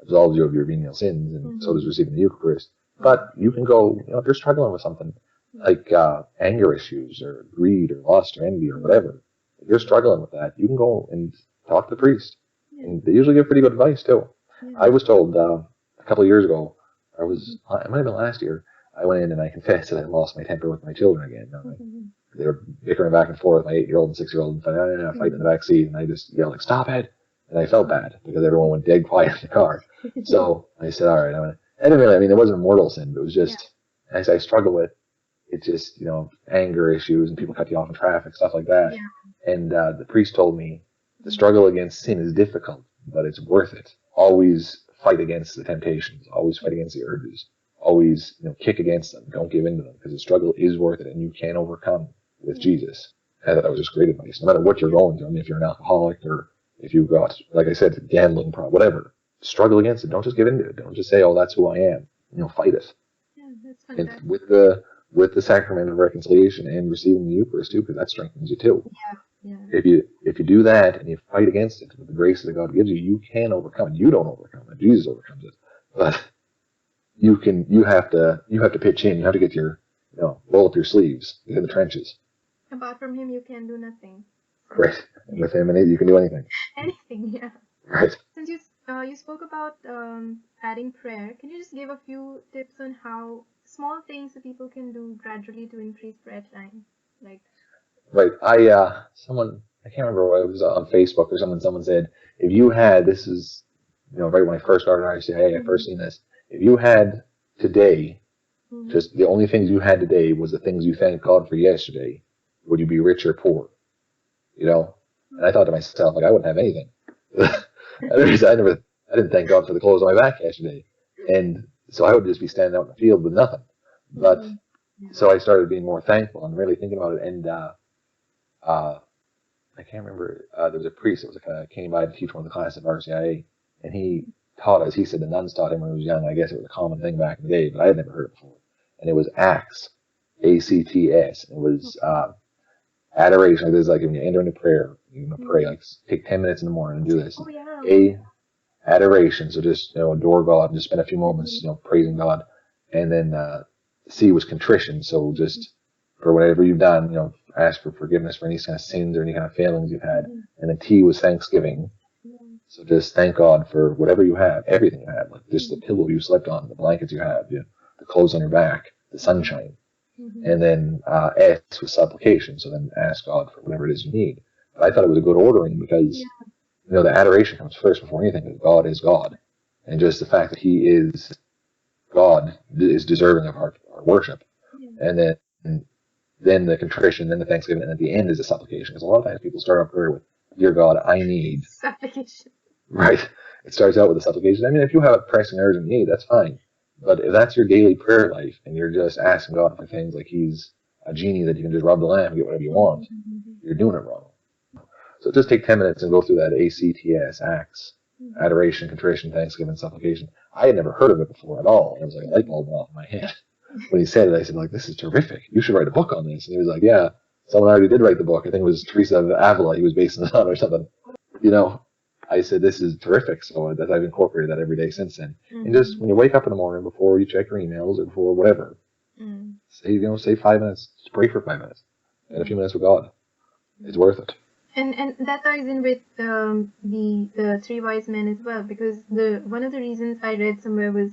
Speaker 2: absolves you of your venial sins, and so does receiving the Eucharist. But you can go, if you're struggling with something, like anger issues or greed or lust or envy or whatever, if you're struggling with that, you can go and talk to the priest. And they usually give pretty good advice too. I was told a couple of years ago, it might have been last year, I went in and I confessed that I lost my temper with my children again. They were bickering back and forth, my 8-year-old and 6-year-old, and fighting in the back seat, and I just yelled, stop it! And I felt bad because everyone went dead quiet in the car. So I said, all right, it wasn't a mortal sin, but it was just, as I struggle with, it's just, anger issues and people cut you off in traffic, stuff like that. And the priest told me the struggle against sin is difficult, but it's worth it. Always fight against the temptations. Always fight against the urges. Always, kick against them. Don't give in to them, because the struggle is worth it, and you can overcome with Jesus. I thought that was just great advice. No matter what you're going through, if you're an alcoholic or if you've got, like I said, gambling problem, whatever, struggle against it. Don't just give in to it. Don't just say, oh, that's who I am. Fight it.
Speaker 1: Yeah, that's fantastic.
Speaker 2: And with the Sacrament of Reconciliation and receiving the Eucharist too, because that strengthens you too. If you do that and you fight against it with the grace that God gives you, you can overcome it. You don't overcome it. Jesus overcomes it. But you have to pitch in. You have to get your, roll up your sleeves, get in the trenches.
Speaker 1: Apart from him, you can do nothing.
Speaker 2: Right. And with him, you can do anything.
Speaker 1: Anything, yeah.
Speaker 2: Right.
Speaker 1: Since you spoke about adding prayer, can you just give a few tips on how small things that people can do gradually to increase prayer time?
Speaker 2: Right. I can't remember what it was on Facebook or someone said, if you had, this is, right when I first started, I said, hey, I first seen this. If you had today, just the only things you had today was the things you thanked God for yesterday, would you be rich or poor? And I thought to myself, I wouldn't have anything. I didn't thank God for the clothes on my back yesterday. And so I would just be standing out in the field with nothing. But so I started being more thankful and really thinking about it. And I can't remember, there was a priest that was came by to teach one of the classes at RCIA, and he taught us, he said the nuns taught him when he was young. I guess it was a common thing back in the day, but I had never heard it before. And it was Acts, ACTS. It was adoration. It was like when you enter into prayer, you're going to pray, like take 10 minutes in the morning and do this.
Speaker 1: Oh, yeah.
Speaker 2: Adoration, so just adore God and just spend a few moments praising God. And then C was contrition, so just for whatever you've done, ask for forgiveness for any kind of sins or any kind of failings you've had. And then T was thanksgiving, so just thank God for whatever you have, everything you have, like just the pillow you slept on, the blankets you have, the clothes on your back, the sunshine. And then S was supplication, so then ask God for whatever it is you need. But I thought it was a good ordering because the adoration comes first before anything, because God is God. And just the fact that He is God is deserving of our worship. And then the contrition, then the thanksgiving, and at the end is the supplication. Because a lot of times people start off prayer with, Dear God, I need.
Speaker 1: Supplication.
Speaker 2: Right. It starts out with a supplication. I mean, if you have a pressing urgent need, that's fine. But if that's your daily prayer life, and you're just asking God for things like He's a genie that you can just rub the lamp and get whatever you want, you're doing it wrong. So just take 10 minutes and go through that ACTS, Acts, adoration, contrition, thanksgiving, supplication. I had never heard of it before at all. And it was like a light bulb went off in my head. When he said it, I said, this is terrific. You should write a book on this. And he was like, yeah, someone already did write the book. I think it was Teresa of Avila he was basing it on or something. I said, this is terrific. So I've incorporated that every day since then. And just when you wake up in the morning, before you check your emails or before whatever, say 5 minutes, just pray for 5 minutes. And a few minutes with God. It's worth it.
Speaker 1: And that ties in with the three wise men as well, because one of the reasons I read somewhere was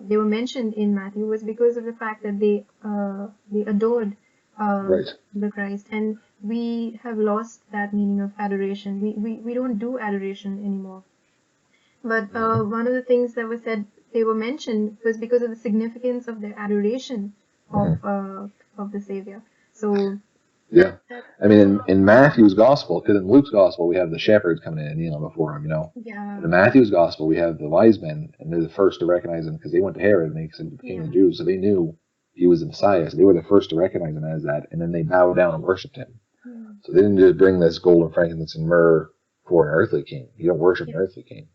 Speaker 1: they were mentioned in Matthew was because of the fact that they adored the Christ, and we have lost that meaning of adoration. We don't do adoration anymore. But one of the things that was said, they were mentioned, was because of the significance of their adoration of the Savior. So.
Speaker 2: Yeah, I mean, in Matthew's gospel, because in Luke's gospel we have the shepherds coming in and kneeling before him,
Speaker 1: Yeah.
Speaker 2: In Matthew's gospel we have the wise men, and they're the first to recognize him because they went to Herod and they said the king of the Jews, so they knew he was the Messiah, so they were the first to recognize him as that, and then they bowed down and worshipped him. So they didn't just bring this gold and frankincense and myrrh for an earthly king. You don't worship an earthly king.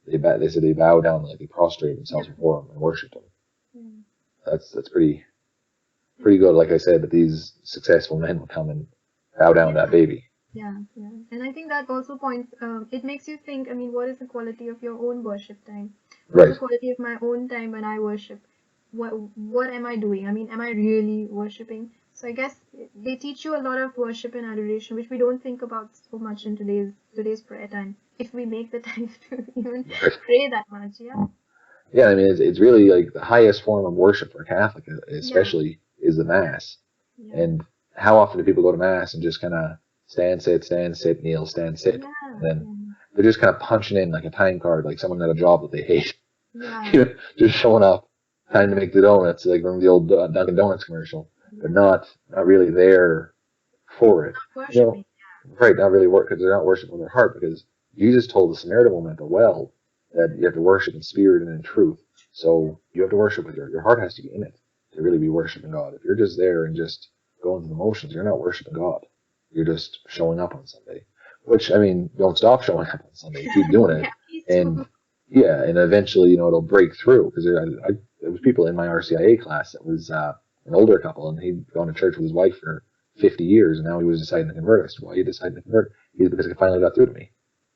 Speaker 2: They said they bowed down, like they prostrated themselves before him and worshipped him. That's pretty good, like I said, that these successful men will come and bow down to that baby.
Speaker 1: Yeah. And I think that also points, it makes you think, what is the quality of your own worship time? What's the quality of my own time when I worship? What am I doing? Am I really worshiping? So I guess they teach you a lot of worship and adoration, which we don't think about so much in today's prayer time, if we make the time to even pray that much.
Speaker 2: Yeah, it's really like the highest form of worship for a Catholic, especially, is the Mass. And how often do people go to Mass and just kind of stand, sit, kneel, stand, sit? And then they're just kind of punching in like a time card, like someone at a job that they hate. Just showing up, time to make the donuts, like from the old Dunkin' Donuts commercial. They're not really there for it.
Speaker 1: Worshiping.
Speaker 2: Not really because they're not worshiping with their heart, because Jesus told the Samaritan woman at the well that you have to worship in spirit and in truth. So you have to worship with your heart has to be in it to really be worshiping God. If you're just there and just going through the motions, you're not worshiping God. You're just showing up on Sunday. Which, don't stop showing up on Sunday. Keep doing it. And eventually, it'll break through. Because there was people in my RCIA class that was an older couple, and he'd gone to church with his wife for 50 years, and now he was deciding to convert. I said, why are you deciding to convert? He's because it finally got through to me.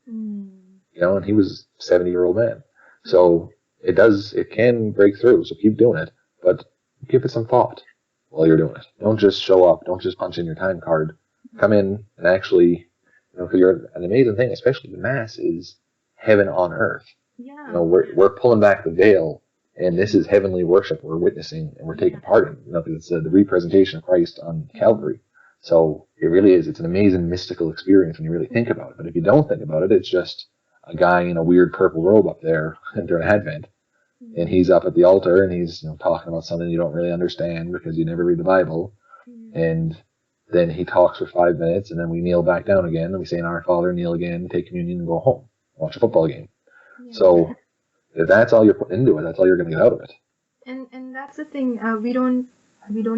Speaker 2: And he was a 70-year-old man. So it can break through. So keep doing it, but give it some thought while you're doing it. Don't just show up. Don't just punch in your time card. Come in and actually, because you're an amazing thing, especially the Mass is heaven on earth. We're pulling back the veil, and this is heavenly worship. We're witnessing and we're taking part in. Because it's the representation of Christ on Calvary. So it really is. It's an amazing mystical experience when you really think about it. But if you don't think about it, it's just a guy in a weird purple robe up there during Advent. And he's up at the altar and he's talking about something you don't really understand because you never read the Bible. And then he talks for 5 minutes, and then we kneel back down again, and we say, Our Father, kneel again, take communion, and go home, watch a football game. So if that's all you're putting into it, that's all you're going to get out of it.
Speaker 1: And that's the thing. We don't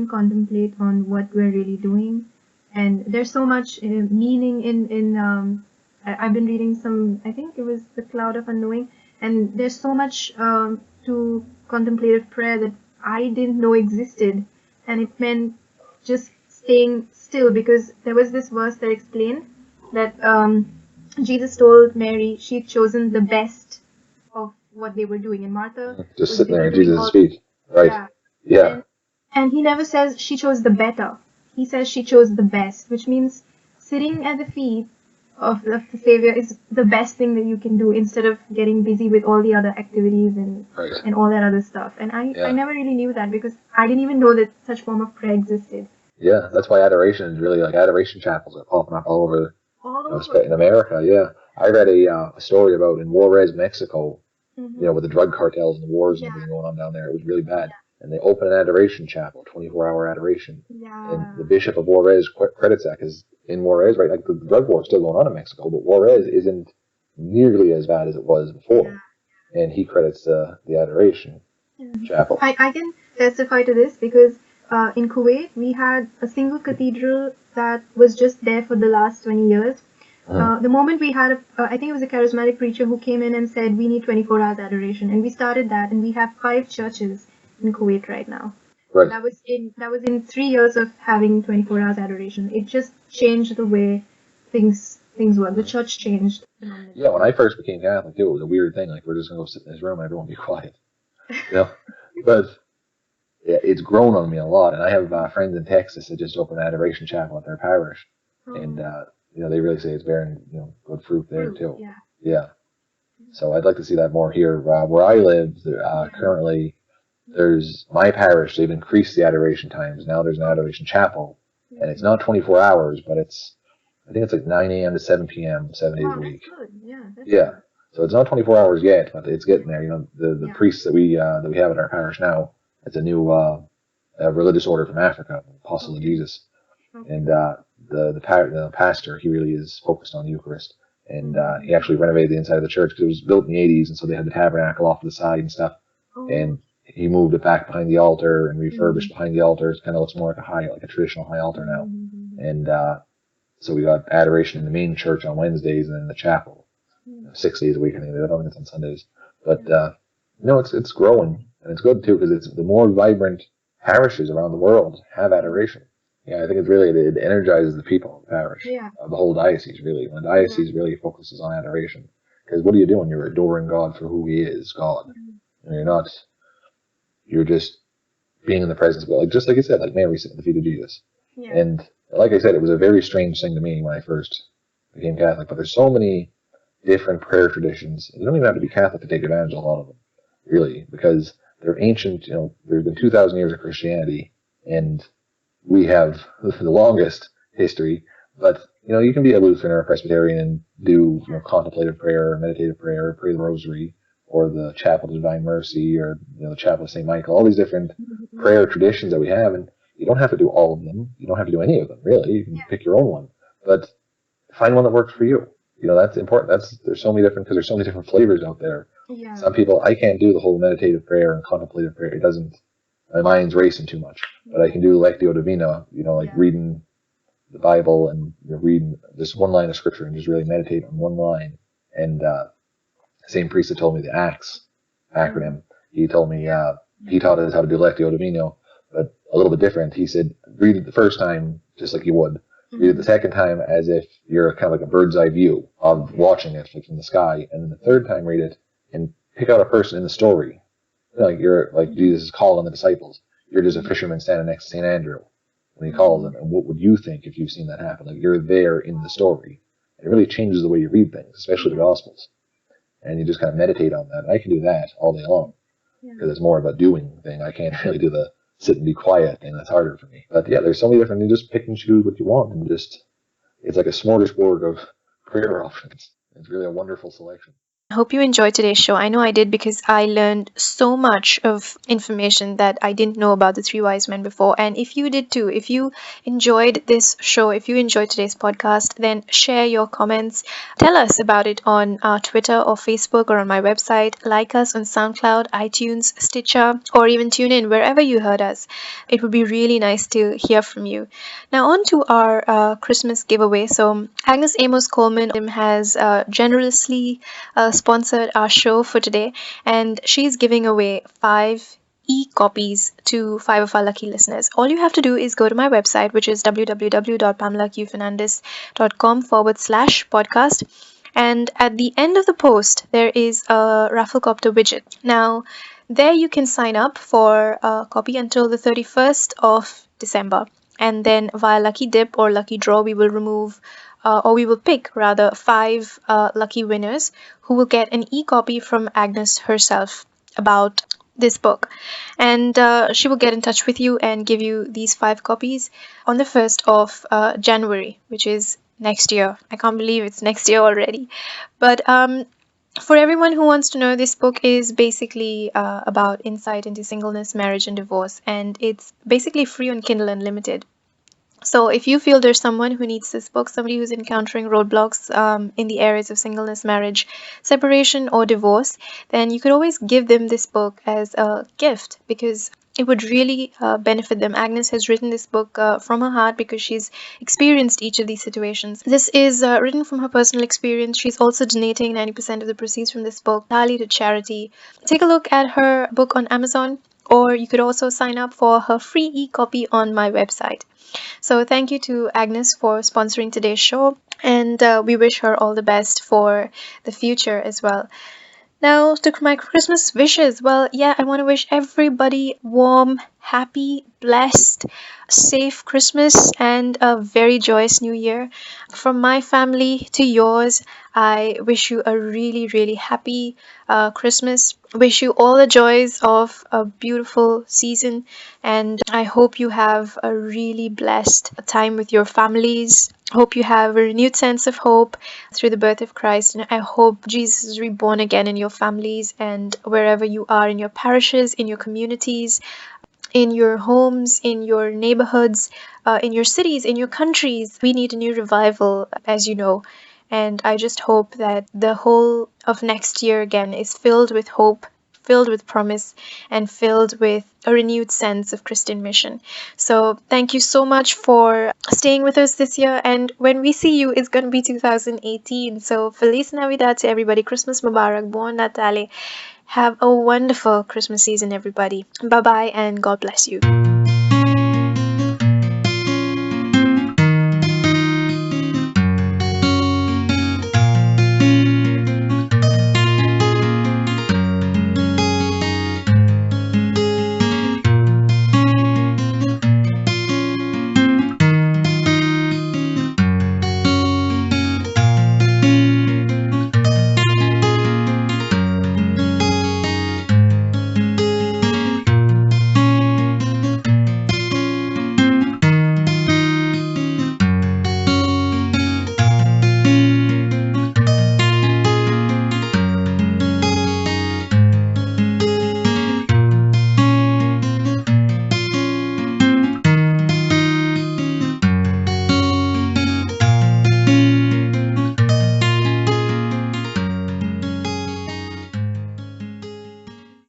Speaker 1: contemplate on what we're really doing, And there's so much meaning in I've been reading some, I think it was The Cloud of Unknowing, and there's so much to contemplative prayer that I didn't know existed, and it meant just staying still, because there was this verse that explained that Jesus told Mary she'd chosen the best of what they were doing, and Martha
Speaker 2: Just
Speaker 1: was
Speaker 2: sitting there
Speaker 1: busy
Speaker 2: at
Speaker 1: doing
Speaker 2: Jesus'
Speaker 1: all.
Speaker 2: feet. Right.
Speaker 1: Yeah,
Speaker 2: Yeah.
Speaker 1: and he never says she chose the better. He says she chose the best, which means sitting at the feet of the Savior is the best thing that you can do, instead of getting busy with all the other activities
Speaker 2: Right.
Speaker 1: and all that other stuff. And I never really knew that, because I didn't even know that such form of prayer existed.
Speaker 2: Yeah, that's why adoration is really like adoration chapels are popping up all over, in America. Yeah, I read a story about in Juarez, Mexico, with the drug cartels and the wars and everything going on down there. It was really bad, and they opened an adoration chapel, 24-hour adoration, and the Bishop of Juarez credits that, because in Juarez, right, like the drug war is still going on in Mexico, but Juarez isn't nearly as bad as it was before, and he credits the adoration chapel.
Speaker 1: I can testify to this, because in Kuwait we had a single cathedral that was just there for the last 20 years. The moment we had, I think it was a charismatic preacher who came in and said, we need 24 hours adoration, and we started that, and we have 5 churches in Kuwait right now.
Speaker 2: Right.
Speaker 1: That was in 3 years of having 24 hours adoration. It just changed the way things were. The church changed.
Speaker 2: Yeah, when I first became Catholic, too, it was a weird thing. Like, we're just gonna go sit in this room and everyone be quiet. But yeah, it's grown on me a lot, and I have friends in Texas that just opened an adoration chapel at their parish, and they really say it's bearing good fruit there too. Yeah. So I'd like to see that more here. Where I live, currently, there's my parish. They've increased the adoration times. Now there's an adoration chapel, and it's not 24 hours, but I think it's like 9 a.m. to 7 p.m. 7 days a week.
Speaker 1: That's good.
Speaker 2: Yeah. So it's not 24 hours yet, but it's getting there. The priests that we have in our parish now, it's a new religious order from Africa, Apostle of Jesus, and the pastor, he really is focused on the Eucharist, and he actually renovated the inside of the church, because it was built in the 80s, and so they had the tabernacle off to the side and stuff, and he moved it back behind the altar and refurbished behind the altar. It kind of looks more like a traditional high altar now, and so we got adoration in the main church on Wednesdays, and in the chapel 6 days a week. I think I don't think it's on Sundays, but it's growing, and it's good too, because it's the more vibrant parishes around the world have adoration. Yeah, I think it energizes the people of the parish, of the whole diocese, really. When a diocese really focuses on adoration, because what are you doing? You're adoring God for who He is, God. And you're just being in the presence of God, just like you said, like Mary sitting at the feet of Jesus. And like I said, it was a very strange thing to me when I first became Catholic, but there's so many different prayer traditions. You don't even have to be Catholic to take advantage of a lot of them, really, because they're ancient. There's been 2,000 years of Christianity, and we have the longest history. But you can be a Lutheran or a Presbyterian and do contemplative prayer, or meditative prayer, or pray the Rosary, or the Chapel of Divine Mercy, or the Chapel of St. Michael. All these different prayer traditions that we have, and you don't have to do all of them. You don't have to do any of them, really. You can pick your own one, but find one that works for you. That's important. There's so many different flavors out there. Some people, I can't do the whole meditative prayer and contemplative prayer. It doesn't. My mind's racing too much. But I can do Lectio Divina, like reading the Bible and reading just one line of scripture and just really meditate on one line. And the same priest that told me the ACTS acronym, he told me he taught us how to do Lectio Divina, but a little bit different. He said, read it the first time just like you would. Read it the second time as if you're kind of like a bird's eye view of watching it, like from the sky, and then the third time read it and pick out a person in the story. You're like Jesus is calling the disciples. You're just a fisherman standing next to St. Andrew when he calls them, and what would you think if you've seen that happen? Like, you're there in the story. It really changes the way you read things, especially the Gospels, and you just kind of meditate on that. And I can do that all day long because it's more of a doing thing. I can't really do the sit and be quiet thing. That's harder for me. But yeah, there's so many different. You just pick and choose what you want, and it's like a smorgasbord of prayer options. It's really a wonderful selection.
Speaker 1: I hope you enjoyed today's show. I know I did because I learned so much of information that I didn't know about the three wise men before. And if you did too, if you enjoyed this show, if you enjoyed today's podcast, then share your comments. Tell us about it on Twitter or Facebook or on my website. Like us on SoundCloud, iTunes, Stitcher, or even tune in wherever you heard us. It would be really nice to hear from you. Now, on to our Christmas giveaway. So, Agnes Amos Coleman has generously sponsored our show for today, and she's giving away 5 e-copies to 5 of our lucky listeners. All you have to do is go to my website, which is www.pamelaqfernandez.com/podcast. And at the end of the post, there is a Rafflecopter widget. Now, there you can sign up for a copy until the 31st of December. And then via Lucky Dip or Lucky Draw, we will remove or we will pick rather 5 lucky winners who will get an e-copy from Agnes herself about this book. And she will get in touch with you and give you these 5 copies on the 1st of January, which is next year. I can't believe it's next year already. But for everyone who wants to know, this book is basically about insight into singleness, marriage, and divorce. And it's basically free on Kindle Unlimited. So if you feel there's someone who needs this book, somebody who's encountering roadblocks in the areas of singleness, marriage, separation, or divorce, then you could always give them this book as a gift because it would really benefit them. Agnes has written this book from her heart because she's experienced each of these situations. This is written from her personal experience. She's also donating 90% of the proceeds from this book entirely to charity. Take a look at her book on Amazon, or you could also sign up for her free e-copy on my website. So thank you to Agnes for sponsoring today's show, and we wish her all the best for the future as well. Now, to my Christmas wishes. Well, yeah, I want to wish everybody warm, happy, blessed, safe Christmas and a very joyous New Year. From my family to yours, I wish you a really, really happy Christmas. Wish you all the joys of a beautiful season, and I hope you have a really blessed time with your families. Hope you have a renewed sense of hope through the birth of Christ, and I hope Jesus is reborn again in your families and wherever you are, in your parishes, in your communities, in your homes, in your neighborhoods, in your cities, in your countries. We need a new revival, as you know. And I just hope that the whole of next year again is filled with hope, filled with promise, and filled with a renewed sense of Christian mission. So thank you so much for staying with us this year. And when we see you, it's going to be 2018. So Feliz Navidad to everybody. Christmas Mubarak. Buon Natale. Have a wonderful Christmas season, everybody. Bye-bye, and God bless you.